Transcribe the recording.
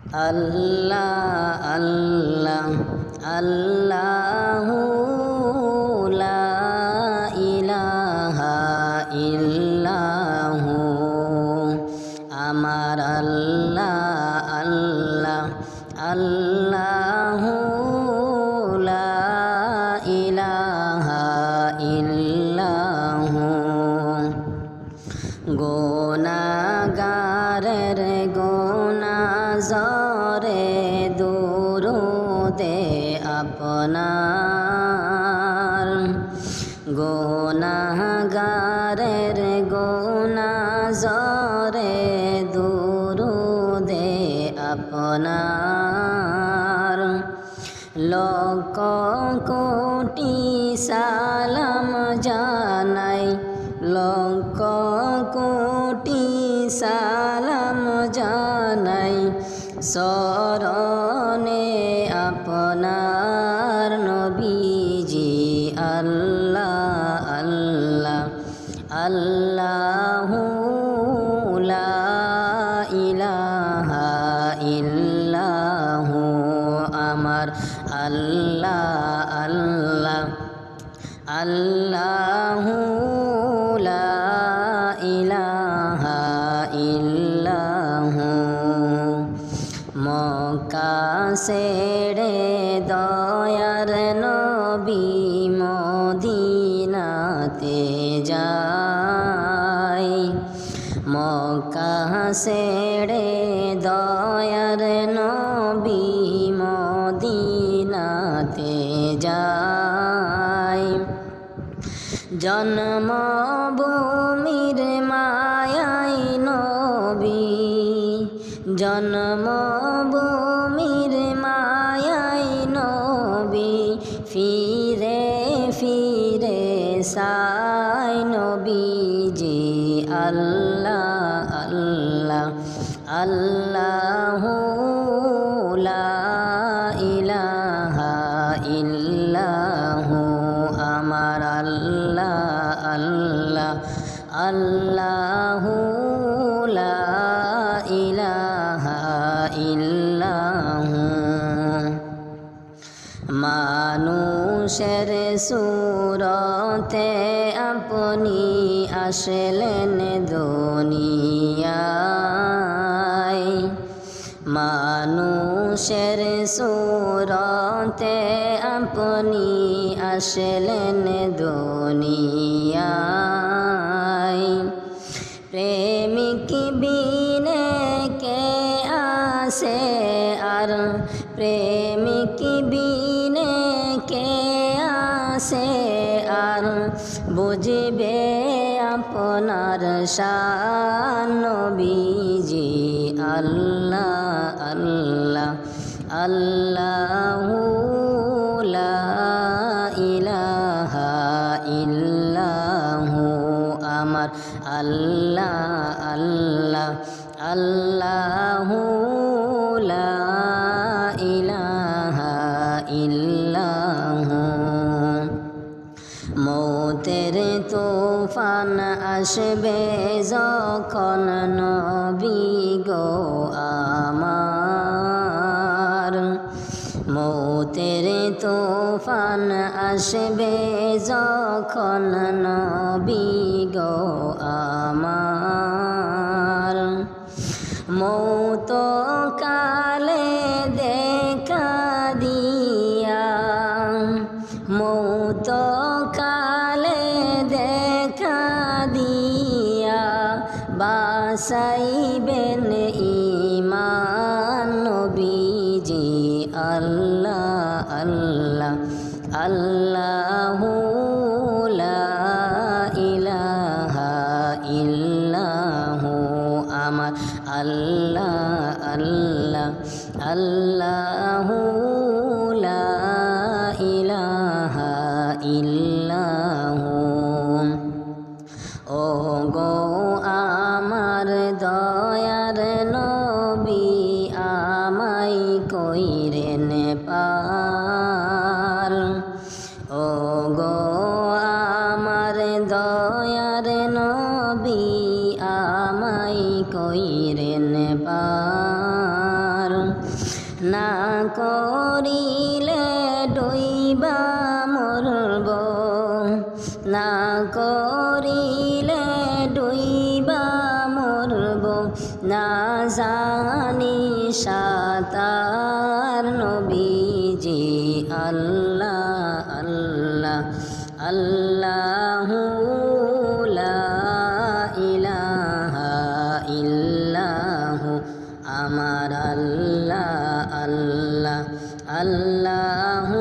আল্লাহ আল্লাহ আল্লাহু লা ইলাহা ইল্লাহু আমার আল্লাহ আল্লাহ আল্লাহু লা ইলাহা ইল্লাহু গুনাহগারের গুনাহজরে দুরুদে আপনার গুনাহগারের গুনাহজরে দুরুদে আপনার লক্ষ কোটি সালাম জানাই লক্ষ কোটি সালাম জানাই শরণে আপনার নবীজি আল্লাহ আল্লাহ আল্লাহু লা ইলাহা ইল্লাহু আমার আল্লাহ আল্লাহ আল্লাহু লা ইলাহা ইল্লাহু মক্কা ছেড়ে দয়ার নবী মদিনাতে যায় মক্কা ছেড়ে দয়ার নবী মদিনাতে যায় জন্মভূমির মায়াই নবী জন্মভূমির মায়াই নবী ফিরে ফিরে সাই নবীজি আল্লাহ আল্লাহ আল্লাহু লা ইলাহা ইল্লাহু আমার আল্লাহ আল্লাহ আল্লাহু লা ইলাহা ইল্লাহু মানুষের সুরতে আপনি আসলেন দুনিয়ায় মানুষের সুরতে আপনি আসলেন দুনিয়ায় প্রেমিক বিনে কে আসে আর প্রেমিক বিনে কে আসে আর বুঝবে আপনার শান নবীজি আল্লাহ আল্লাহ আল্লাহু লা ইলাহা ইল্লাহু আমার আল্লাহ আল্লাহ আল্লাহু লা ইলাহা ইল্লাহু মৌতের তুফান আসবে যখন নবী গো আমার মৌতের তুফান আসবে যখন নবী গো আমার মৌত কালে দেখা দিয়া মৌত কালে দেখা দিয়া বাসাইবেন ঈমান নবীজি আল্লাহ আল্লাহ আল্লাহু লা ইলাহা ইল্লাহু আমার আল্লাহ আল্লাহ আল্লাহু লা ইলাহা ইল্লাহু ও গো আমার দয়ার নবী আমায় কইরেন পার ও গো আমার দয়ার নবী আমায় কইরেন পার করিলে ডুইবা মরব না করিলে ডুইবা মরব না জানি সাঁতার নবীজি আল্লাহ আল্লাহ আল্লাহু লা ইলাহা ইল্লাহু আমার আল্লাহ আল্লাহ আল্লাহু